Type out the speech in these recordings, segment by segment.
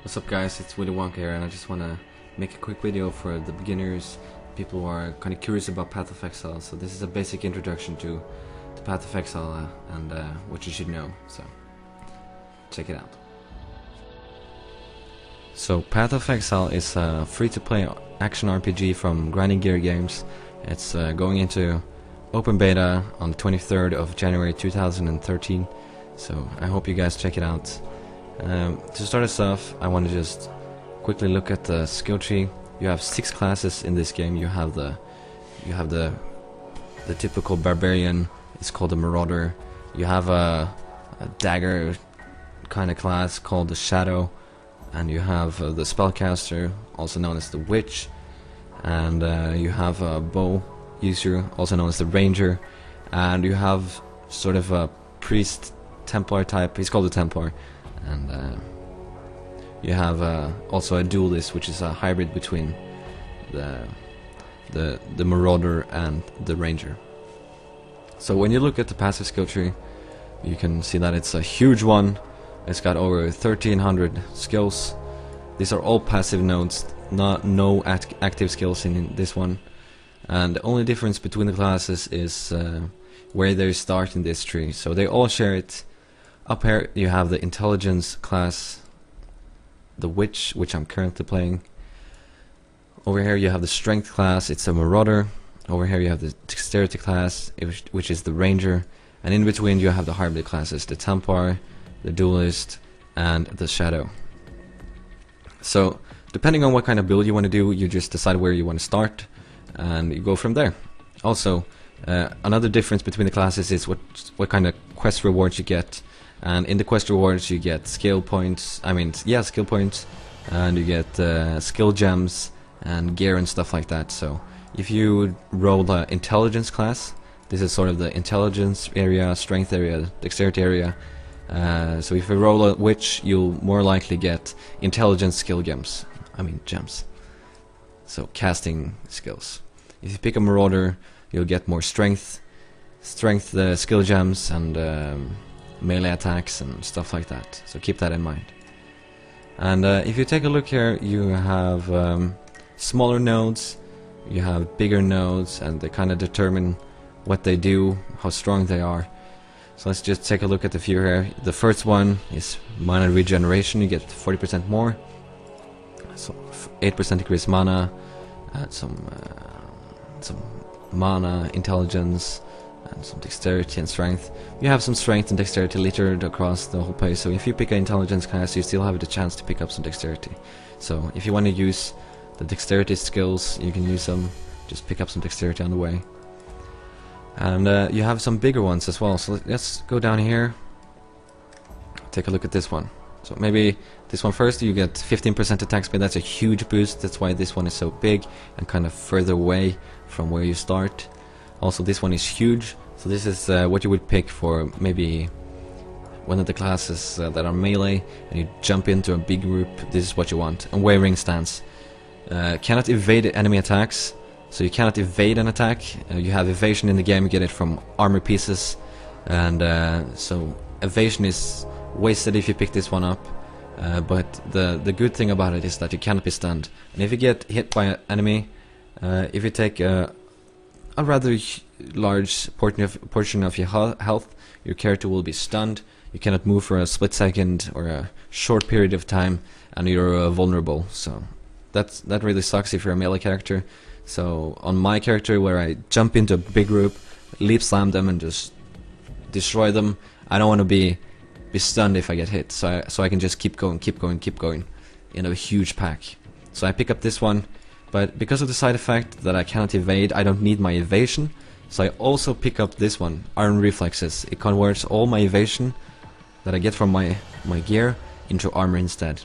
What's up guys, it's Willywonka here, and I just want to make a quick video for the beginners, people who are kind of curious about Path of Exile. So this is a basic introduction to Path of Exile and what you should know, so check it out. So Path of Exile is a free-to-play action RPG from Grinding Gear Games. It's going into open beta on the 23rd of January 2013, so I hope you guys check it out. To start us off, I want to just quickly look at the skill tree. You have 6 classes in this game. You have the typical barbarian. It's called the Marauder. You have a dagger kind of class called the Shadow, and you have the spellcaster, also known as the Witch, and you have a bow user, also known as the Ranger, and you have sort of a priest Templar type. He's called the Templar. And you have also a duelist, which is a hybrid between the Marauder and the Ranger. So when you look at the passive skill tree, you can see that it's a huge one. It's got over 1300 skills. These are all passive nodes, no active skills in this one. And the only difference between the classes is where they start in this tree. So they all share it. Up here you have the intelligence class, the Witch, which I'm currently playing. Over here you have the strength class, it's a Marauder. Over here you have the dexterity class, which is the Ranger. And in between you have the hybrid classes, the Templar, the duelist, and the Shadow. So depending on what kind of build you want to do, you just decide where you want to start, and you go from there. Also, another difference between the classes is what kind of quest rewards you get. And in the quest rewards you get skill points, skill points, and you get skill gems and gear and stuff like that. So if you roll the intelligence class, this is sort of the intelligence area, strength area, dexterity area. So if you roll a Witch, you'll more likely get intelligence skill gems. Gems. So casting skills. If you pick a Marauder, you'll get more strength skill gems, and melee attacks and stuff like that, so keep that in mind. And if you take a look here, you have smaller nodes, you have bigger nodes, and they kind of determine what they do, how strong they are. So let's just take a look at a few here. The first one is mana regeneration. You get 40% more, so 8% increased mana, some mana, intelligence, and some dexterity and strength. You have some strength and dexterity littered across the whole place, so if you pick an intelligence class, you still have the chance to pick up some dexterity. So if you want to use the dexterity skills, you can use them, just pick up some dexterity on the way. And you have some bigger ones as well, so let's go down here, take a look at this one. So maybe this one first. You get 15% attack speed. That's a huge boost. That's why this one is so big and kind of further away from where you start. Also, this one is huge, so this is what you would pick for maybe one of the classes that are melee, and you jump into a big group. This is what you want. And wavering stance. Cannot evade enemy attacks, so you cannot evade an attack. You have evasion in the game, you get it from armor pieces, and so evasion is wasted if you pick this one up. But the good thing about it is that you cannot be stunned. And if you get hit by an enemy, if you take a rather large portion of your health, your character will be stunned. You cannot move for a split second or a short period of time, and you're vulnerable. So that really sucks if you're a melee character. So on my character, where I jump into a big group, leap slam them and just destroy them, I don't want to be stunned if I get hit. So I can just keep going in a huge pack. So I pick up this one. But because of the side effect that I cannot evade, I don't need my evasion. So I also pick up this one, Iron Reflexes. It converts all my evasion that I get from my gear into armor instead.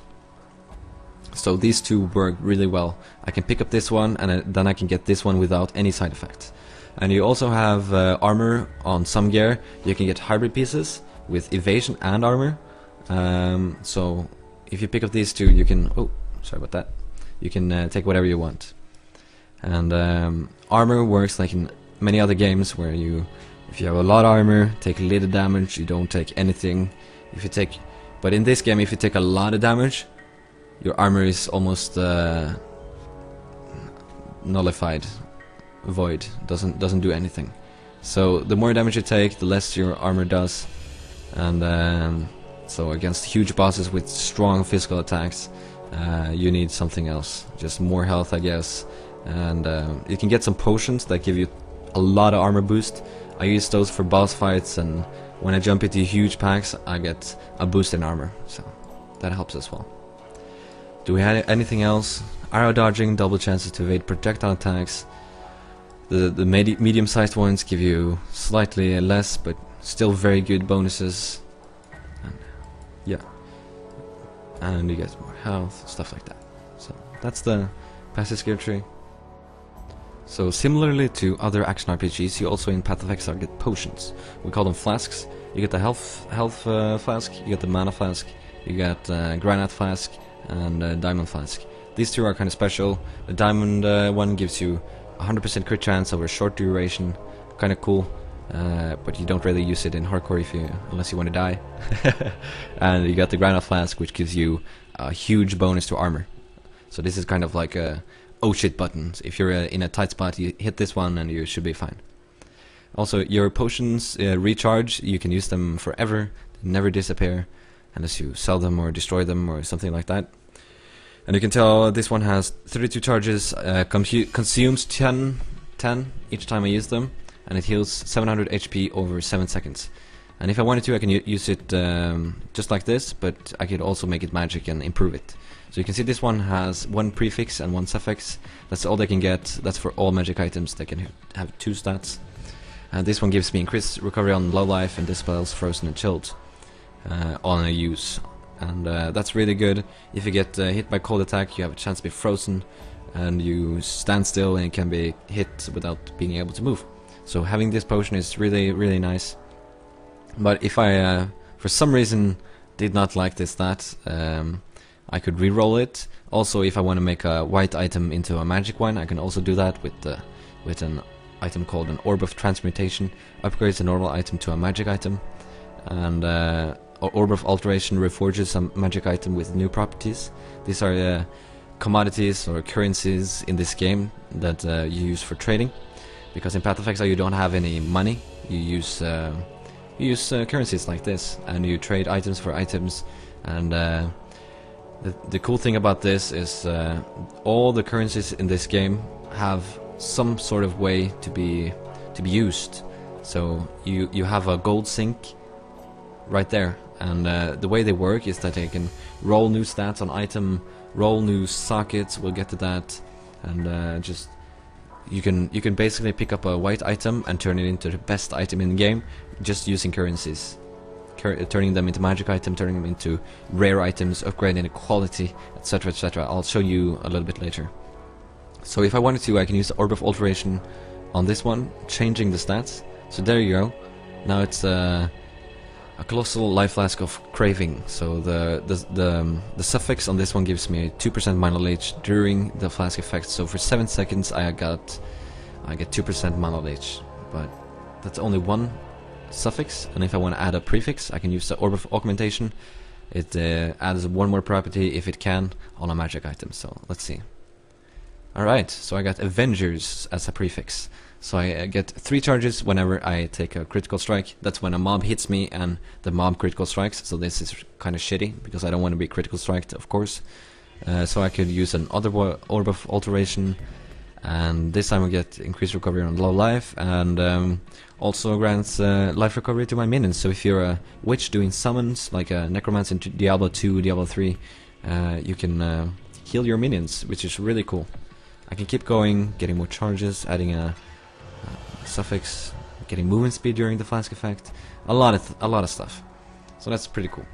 So these two work really well. I can pick up this one, and then I can get this one without any side effects. And you also have armor on some gear. You can get hybrid pieces with evasion and armor. So if you pick up these two, you can... Oh, sorry about that. You can take whatever you want. And armor works like in many other games, where if you have a lot of armor, take little damage, you don't take anything. But in this game, if you take a lot of damage, your armor is almost nullified, void, doesn't do anything. So the more damage you take, the less your armor does, and so against huge bosses with strong physical attacks, you need something else, just more health, I guess. And you can get some potions that give you a lot of armor boost. I use those for boss fights, and when I jump into huge packs, I get a boost in armor, so that helps as well. Do we have anything else? Arrow dodging, double chances to evade projectile attacks. The medium-sized ones give you slightly less, but still very good bonuses. And yeah, and you get more health, stuff like that. So that's the passive skill tree. So similarly to other action RPGs, you also in Path of Exile get potions. We call them flasks. You get the health flask, you get the mana flask, you get granite flask, and diamond flask. These two are kind of special. The diamond one gives you 100% crit chance over a short duration, kind of cool, but you don't really use it in hardcore unless you want to die. And you got the granite flask, which gives you a huge bonus to armor. So this is kind of like a oh shit button. If you're in a tight spot, you hit this one and you should be fine. Also, your potions recharge. You can use them forever, they never disappear unless you sell them or destroy them or something like that. And you can tell this one has 32 charges, consumes 10 each time I use them, and it heals 700 HP over 7 seconds. And if I wanted to, I can use it just like this, but I could also make it magic and improve it. So you can see this one has one prefix and one suffix. That's all they can get. That's for all magic items. They can have 2 stats. And this one gives me increased recovery on low life and dispels frozen and chilled on a use. And that's really good. If you get hit by cold attack, you have a chance to be frozen, and you stand still and you can be hit without being able to move. So having this potion is really, really nice. But if I, for some reason, did not like this stat, I could re-roll it. Also, if I want to make a white item into a magic one, I can also do that with an item called an Orb of Transmutation. Upgrades a normal item to a magic item, and Orb of Alteration reforges a magic item with new properties. These are commodities or currencies in this game that you use for trading, because in Path of Exile you don't have any money. You use currencies like this, and you trade items for items. And the cool thing about this is all the currencies in this game have some sort of way to be used. So you have a gold sink right there, and the way they work is that they can roll new stats on item, roll new sockets. We'll get to that, and just you can basically pick up a white item and turn it into the best item in the game just using currencies. Turning them into magic item, turning them into rare items, upgrading the quality, etc, etc. I'll show you a little bit later. So if I wanted to, I can use the Orb of Alteration on this one, changing the stats. So there you go. Now it's a Colossal Life Flask of Craving. So the suffix on this one gives me 2% mana leech during the flask effect. So for 7 seconds I get 2% mana leech, but that's only one suffix. And if I want to add a prefix, I can use the Orb of Augmentation. It adds one more property if it can on a magic item. So let's see. Alright, so I got Avengers as a prefix. So I get 3 charges whenever I take a critical strike. That's when a mob hits me and the mob critical strikes. So this is kind of shitty because I don't want to be critical striked, of course. So I could use an other Orb of Alteration, and this time I get increased recovery on low life, and also grants life recovery to my minions. So if you're a witch doing summons, like a necromancer in Diablo 2, Diablo 3, you can heal your minions, which is really cool. I can keep going, getting more charges, adding a suffix, getting movement speed during the flask effect, a lot of stuff. So that's pretty cool.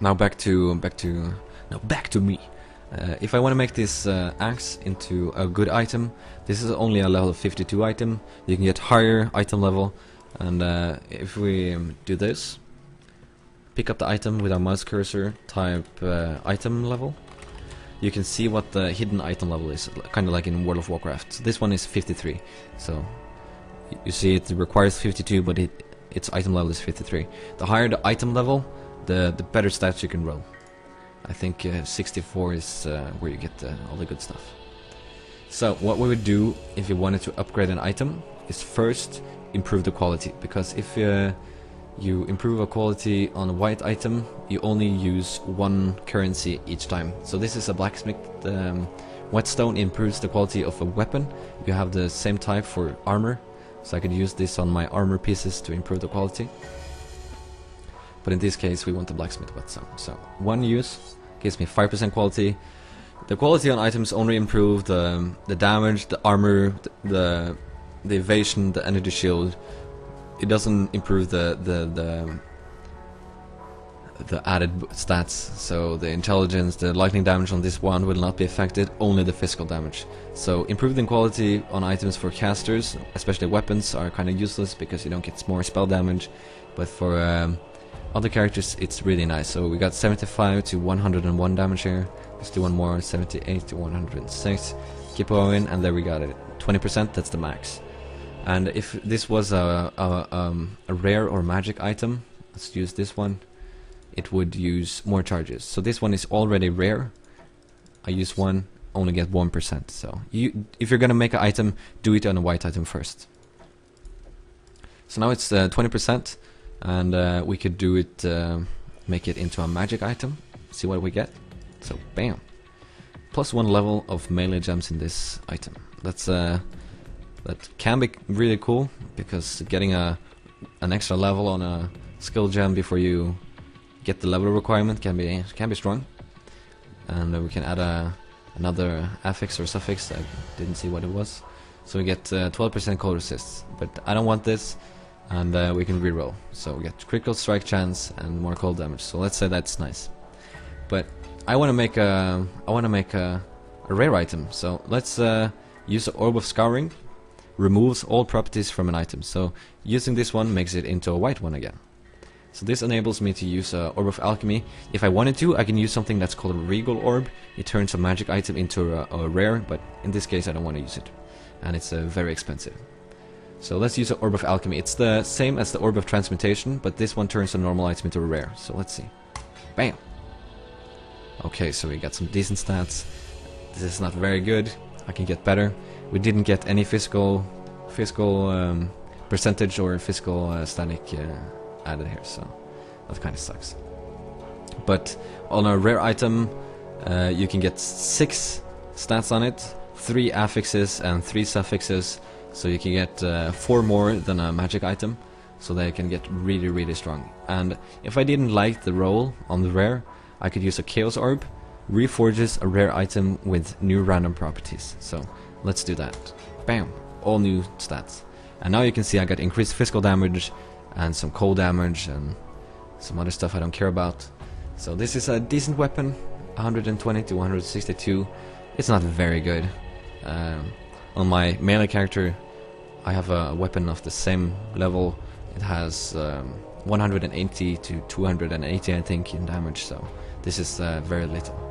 Now back to me. If I want to make this axe into a good item, this is only a level 52 item. You can get higher item level, and if we do this, pick up the item with our mouse cursor, type item level, you can see what the hidden item level is, kind of like in World of Warcraft. So this one is 53, so you see it requires 52, but its item level is 53. The higher the item level, the better stats you can roll. I think 64 is where you get all the good stuff. So what we would do if you wanted to upgrade an item is first improve the quality, because if you improve a quality on a white item, you only use one currency each time. So this is a blacksmith whetstone, improves the quality of a weapon. You have the same type for armor, so I could use this on my armor pieces to improve the quality. But in this case we want the blacksmith whetstone. So one use gives me 5% quality. The quality on items only improve the damage, the armor, the evasion, the energy shield. It doesn't improve the added stats. So the intelligence, the lightning damage on this one will not be affected, only the physical damage. So improving quality on items for casters, especially weapons, are kind of useless because you don't get more spell damage. But for other characters it's really nice. So we got 75 to 101 damage here. Let's do one more, 78 to 106. Keep going, and there we got it. 20%, that's the max. And if this was a rare or magic item, let's use this one, it would use more charges. So this one is already rare. I use one, only get 1%. So if you're gonna make an item, do it on a white item first. So now it's 20%, and we could do it, make it into a magic item. See what we get. So bam, +1 level of melee gems in this item. That's that can be really cool, because getting an extra level on a skill gem before you get the level requirement can be strong. And we can add another affix or suffix. I didn't see what it was. So we get 12% cold resist, but I don't want this, and we can reroll. So we get critical strike chance and more cold damage. So let's say that's nice. But I want to make a rare item. So let's use an orb of scouring. Removes all properties from an item. So using this one makes it into a white one again. So this enables me to use a orb of alchemy. If I wanted to, I can use something that's called a regal orb. It turns a magic item into a rare, but in this case I don't want to use it, and it's very expensive. So let's use an orb of alchemy. It's the same as the orb of transmutation, but this one turns a normal item into a rare. So let's see. Bam. Okay, so we got some decent stats. This is not very good. I can get better. We didn't get any physical percentage or physical static added here, so that kind of sucks. But on a rare item, you can get 6 stats on it, 3 affixes and 3 suffixes, so you can get 4 more than a magic item, so they can get really strong. And if I didn't like the roll on the rare, I could use a Chaos Orb, reforges a rare item with new random properties. So let's do that. Bam! All new stats. And now you can see I got increased physical damage and some cold damage and some other stuff I don't care about. So this is a decent weapon, 120 to 162. It's not very good. On my melee character, I have a weapon of the same level. It has 180 to 280, I think, in damage. So this is very little.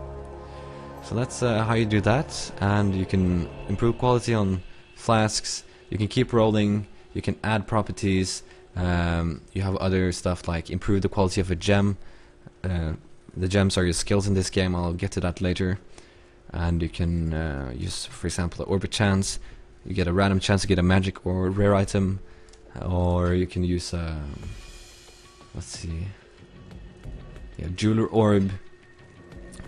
So that's how you do that, and you can improve quality on flasks, you can keep rolling, you can add properties, you have other stuff like improve the quality of a gem. The gems are your skills in this game, I'll get to that later. And you can use, for example, the orbit chance. You get a random chance to get a magic or rare item, or you can use let's see, jeweler orb.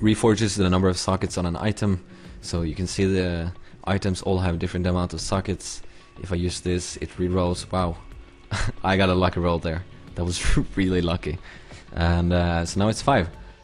Reforges the number of sockets on an item, so you can see the items all have different amount of sockets. If I use this, it rerolls. Wow, I got a lucky roll there. That was really lucky. And so now it's 5.